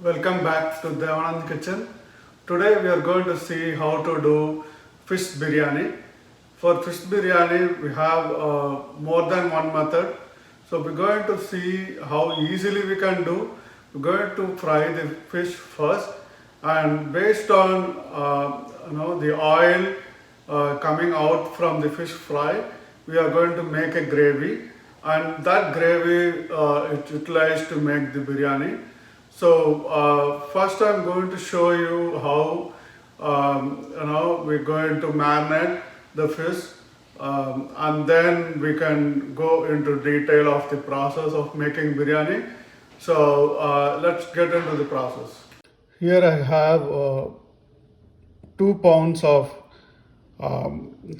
Welcome back to Devanand kitchen. Today we are going to see how to do fish biryani. For fish biryani we have more than one method. So we're going to see how easily we can do. We're going to fry the fish first, and based on the oil coming out from the fish fry, we are going to make a gravy, and that gravy is utilized to make the biryani. So first I'm going to show you how we're going to marinate the fish, and then we can go into detail of the process of making biryani. So let's get into the process. Here I have 2 pounds of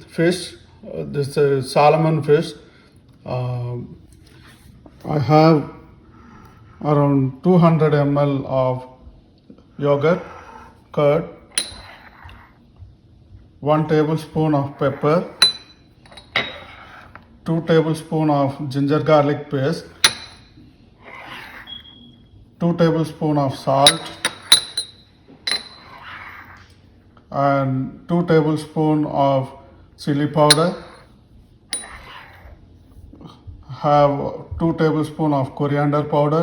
fish. This is Salmon fish. Um, I have around 200 ml of yogurt, curd, 1 tablespoon of pepper, 2 tablespoon of ginger garlic paste, 2 tablespoon of salt, and 2 tablespoon of chili powder. Have 2 tablespoon of coriander powder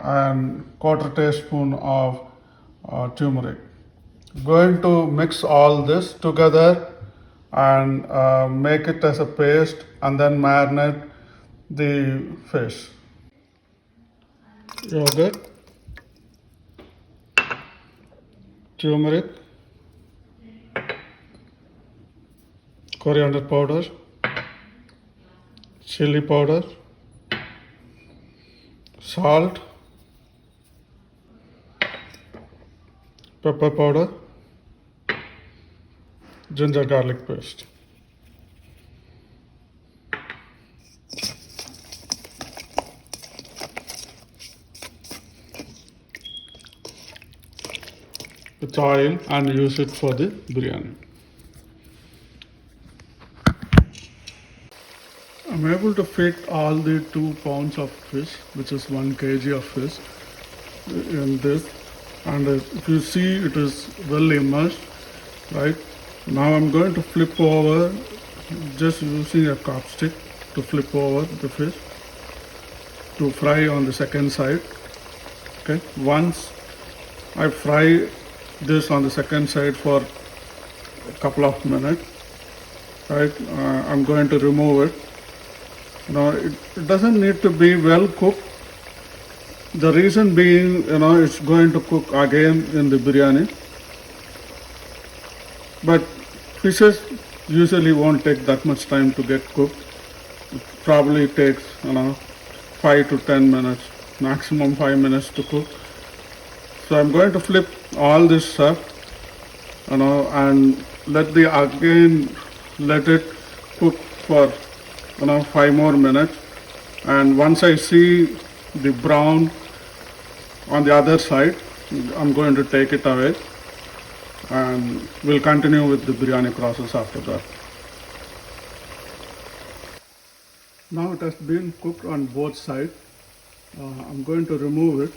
and quarter teaspoon of turmeric. Going to mix all this together and make it as a paste, and then marinate the fish. Yogurt, turmeric, coriander powder, chili powder, salt, pepper powder, ginger garlic paste. With oil and use it for the biryani. I'm able to fit all the 2 pounds of fish, which is 1 kg of fish, in this. And if you see, it is well immersed, right? Now I'm going to flip over, just using a chopstick to flip over the fish to fry on the second side. Okay, once I fry this on the second side for a couple of minutes, right, I'm going to remove it. It doesn't need to be well cooked. The reason being, it's going to cook again in the biryani. But fishes usually won't take that much time to get cooked. It probably takes, 5 to 10 minutes, maximum 5 minutes to cook. So I'm going to flip all this up, and let it cook for 5 more minutes. And once I see the brown on the other side, I'm going to take it away, and we'll continue with the biryani process after that. Now it has been cooked on both sides. I'm going to remove it.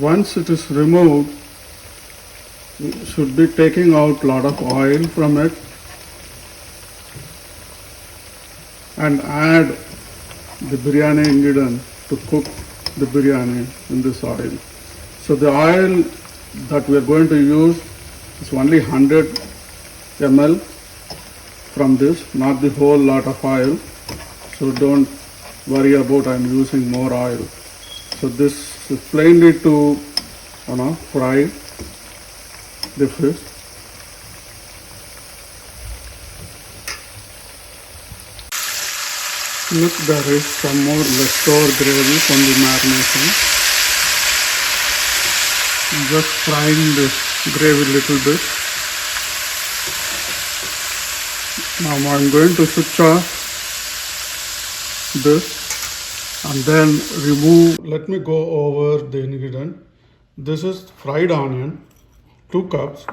Once it is removed, you should be taking out a lot of oil from it, and add the biryani ingredient to cook the biryani in this oil. So the oil that we are going to use is only 100 ml from this, not the whole lot of oil. So don't worry about I'm using more oil. So this is plainly to fry the fish. Look, there is some more leftover gravy from the marination. Just frying this gravy a little bit. Now I'm going to switch off this and then remove. Let me go over the ingredient. This is fried onion, 2 cups.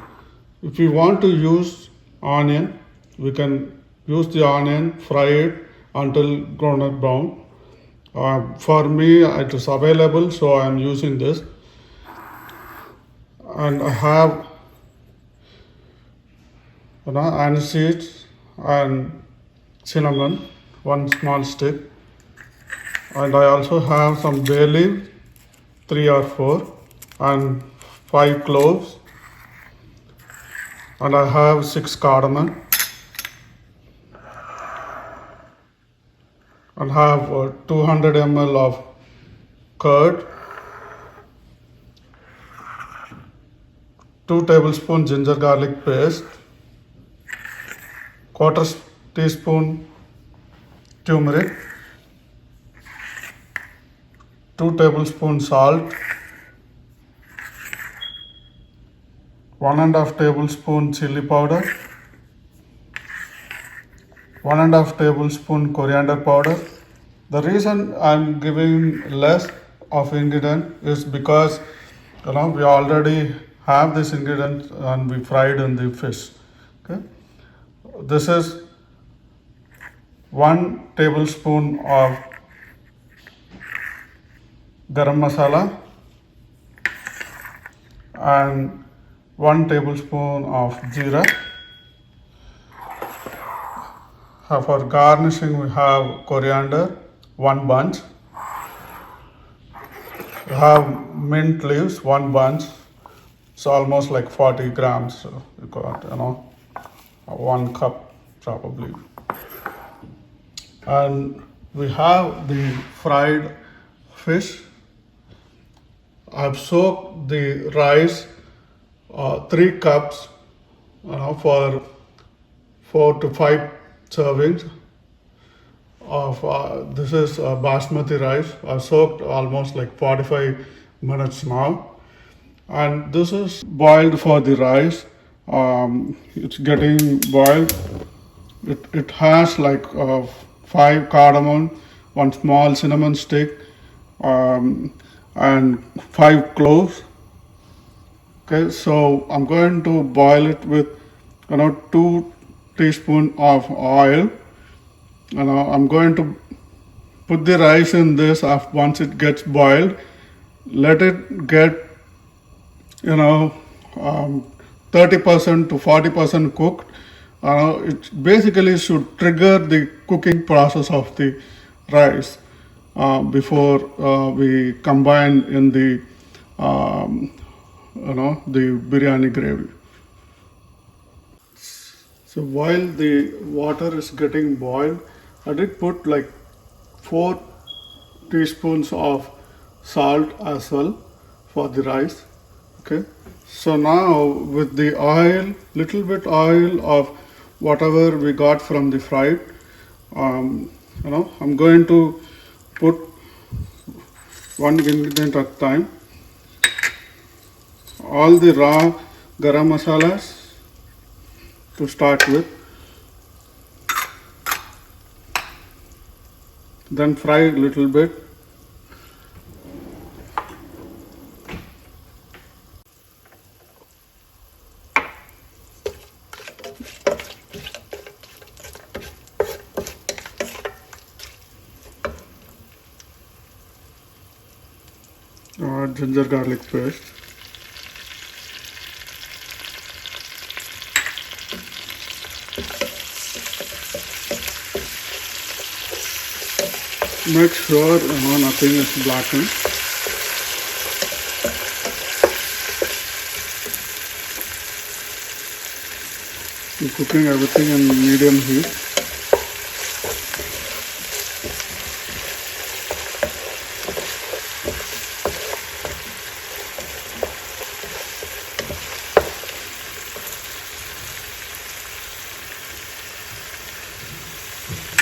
If you want to use onion, we can use the onion, fry it until golden brown. For me, it is available, so I am using this. And I have aniseed and cinnamon, one small stick. And I also have some bay leaf, 3 or 4, and 5 cloves. And I have 6 cardamon. And have 200 ml of curd, 2 tablespoons ginger garlic paste, quarter teaspoon turmeric, 2 tablespoons salt, 1.5 tablespoon chili powder, 1.5 tablespoon coriander powder. The reason I'm giving less of ingredient is because we already have this ingredient and we fried in the fish. Okay, this is 1 tablespoon of garam masala and 1 tablespoon of jeera. For garnishing, we have coriander, 1 bunch. We have mint leaves, 1 bunch. It's almost like 40 grams. So you got 1 cup probably. And we have the fried fish. I've soaked the rice 3 cups for 4 to 5 servings of this is basmati rice. I soaked almost like 45 minutes now, and this is boiled for the rice. It's getting boiled. It has like 5 cardamom, 1 small cinnamon stick, and 5 cloves. Okay, so I'm going to boil it with 2 teaspoons of oil. I'm going to put the rice in this once it gets boiled. Let it get 30% to 40% cooked. It basically should trigger the cooking process of the rice before we combine in the the biryani gravy. So while the water is getting boiled, I did put like 4 teaspoons of salt as well for the rice. Okay. So now with the oil, little bit oil of whatever we got from the fried, I'm going to put one ingredient at a time. All the raw garam masalas to start with, then fry a little bit. Ginger garlic paste. Make sure nothing is blackened. I'm cooking everything in medium heat.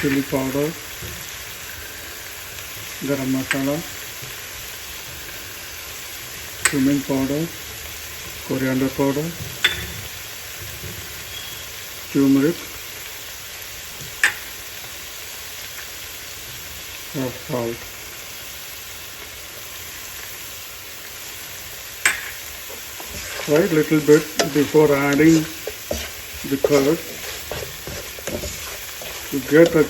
Chili powder, garam masala, cumin powder, coriander powder, turmeric, and salt. Fry a little bit before adding the curd to get a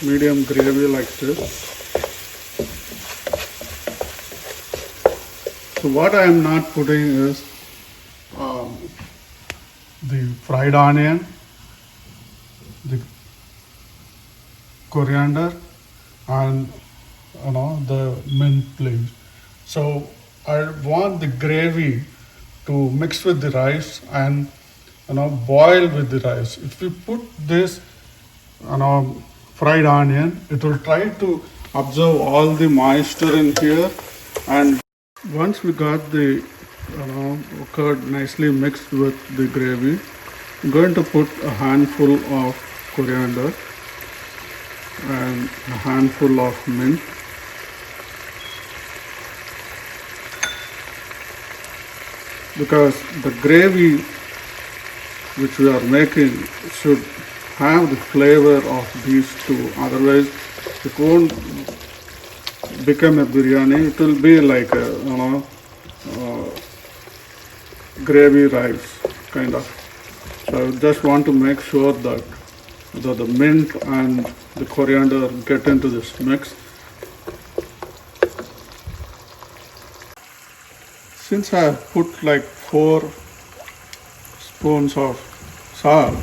medium gravy like this. So what I am not putting is um, the fried onion, the coriander, and the mint leaves. So I want the gravy to mix with the rice and boil with the rice. If we put this fried onion, it will try to absorb all the moisture in here. And once we got the curd nicely mixed with the gravy, I'm going to put a handful of coriander and a handful of mint. Because the gravy which we are making should have the flavor of these two, otherwise it won't become a biryani. It will be like a gravy rice kind of. So I just want to make sure that the mint and the coriander get into this mix. Since I have put like 4 spoons of salt,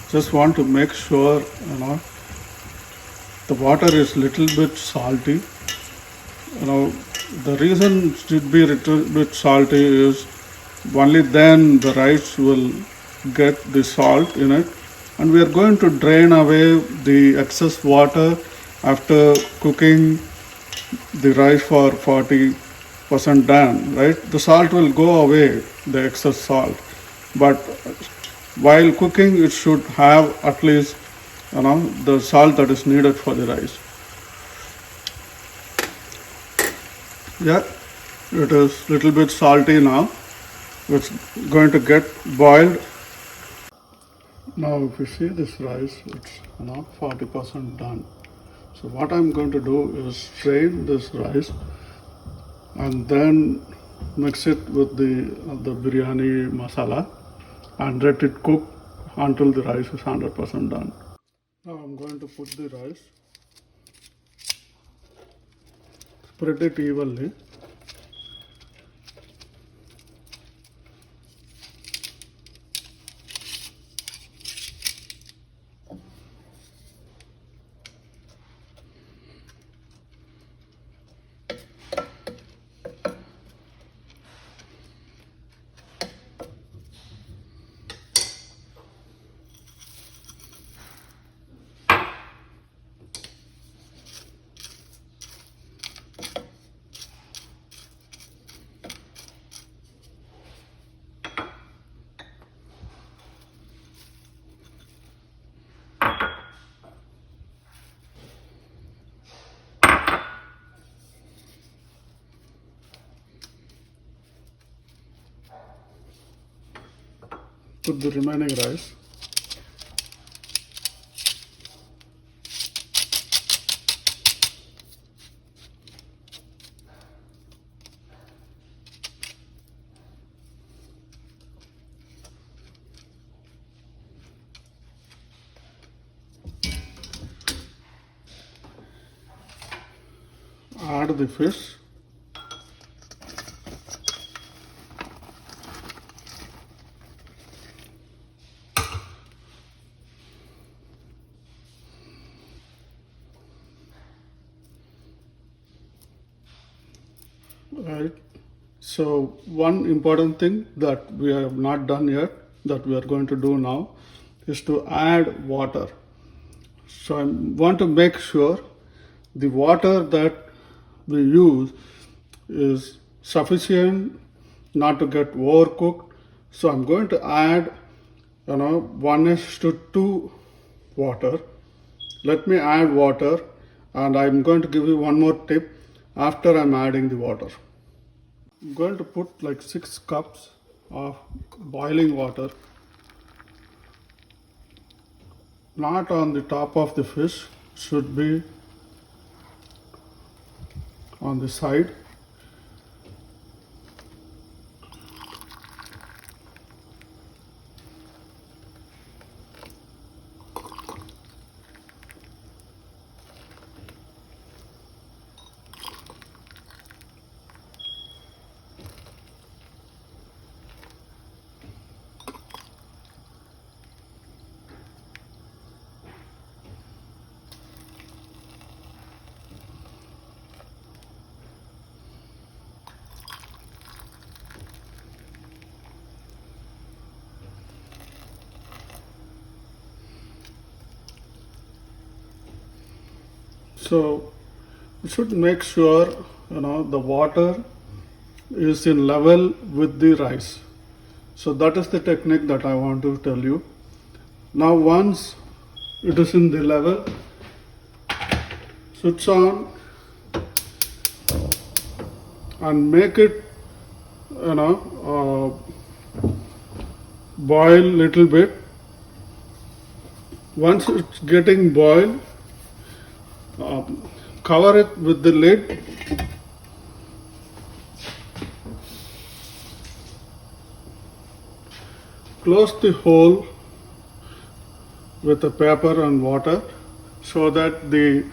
just want to make sure the water is little bit salty. The reason it should be little bit salty is only then the rice will get the salt in it, and we are going to drain away the excess water after cooking the rice for 40% done, right? The salt will go away, the excess salt, but while cooking it should have at least the salt that is needed for the rice. Yeah, it is little bit salty now. It's going to get boiled. Now if you see this rice, it's 40% done. So what I'm going to do is strain this rice and then mix it with the biryani masala and let it cook until the rice is 100% done. Now I'm going to put the rice, spread it evenly. Put the remaining rice. Add the fish. Right. So one important thing that we have not done yet, that we are going to do now, is to add water. So I want to make sure the water that we use is sufficient not to get overcooked. So I'm going to add 1:2 water. Let me add water, and I'm going to give you one more tip after I'm adding the water. I'm going to put like 6 cups of boiling water, not on the top of the fish, should be on the side. So you should make sure the water is in level with the rice. So that is the technique that I want to tell you. Now once it is in the level, switch on and make it boil little bit. Once it's getting boiled, cover it with the lid. Close the hole with the paper and water so that the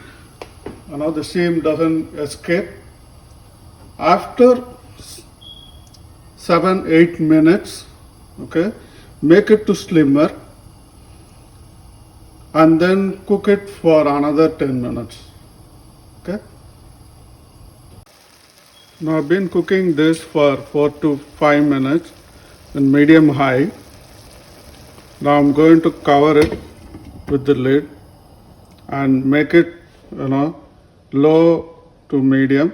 seam doesn't escape. After 7-8 minutes, okay, make it to simmer and then cook it for another 10 minutes. Okay. Now I've been cooking this for 4 to 5 minutes in medium high. Now I'm going to cover it with the lid and make it low to medium,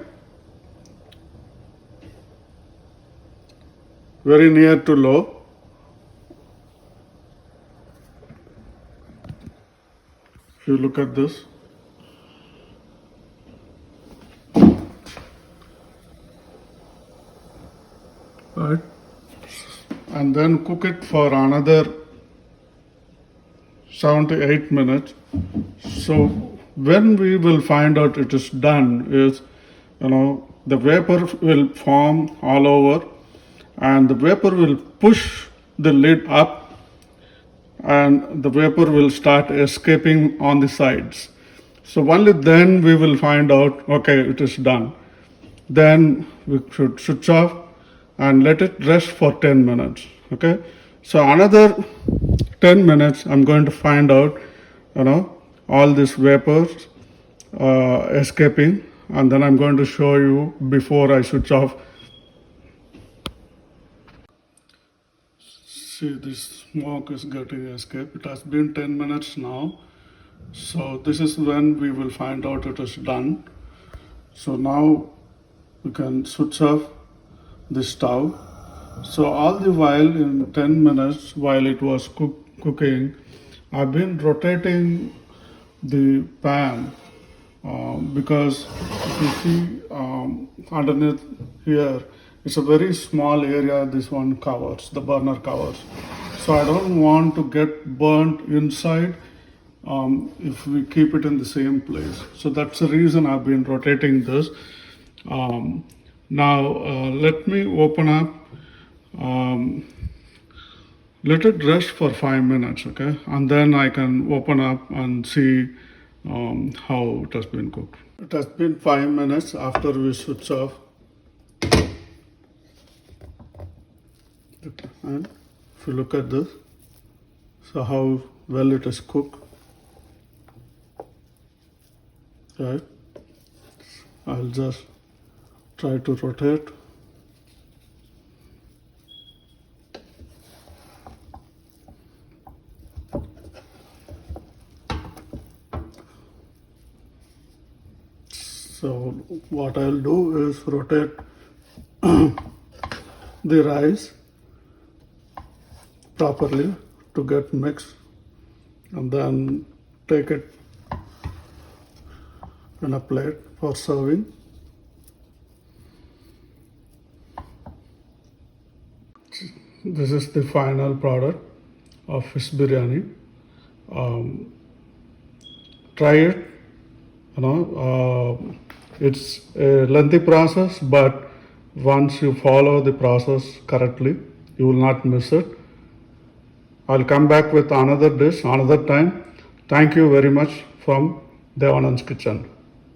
very near to low. If you look at this, right, and then cook it for another 7 to 8 minutes. So when we will find out it is done is, the vapor will form all over and the vapor will push the lid up and the vapor will start escaping on the sides. So only then we will find out, okay, it is done. Then we should switch off and let it rest for 10 minutes. Okay. So another 10 minutes, I'm going to find out, all this vapors escaping, and then I'm going to show you before I switch off. See, this smoke is getting escaped. It has been 10 minutes now. So this is when we will find out it is done. So now we can switch off the stove. So all the while in 10 minutes while it was cooking, I've been rotating the pan because if you see underneath here, it's a very small area this one covers, the burner covers. So I don't want to get burnt inside if we keep it in the same place. So that's the reason I've been rotating this. Now let me open up. Let it rest for 5 minutes, okay? And then I can open up and see how it has been cooked. It has been 5 minutes after we switch off. And if you look at this, so how well it is cooked, right? I'll just try to rotate. So what I'll do is rotate the rice properly to get mixed and then take it in a plate for serving. This is the final product of fish biryani. Try it. It's a lengthy process, but once you follow the process correctly, you will not miss it. I'll come back with another dish another time. Thank you very much from Devanand's Kitchen.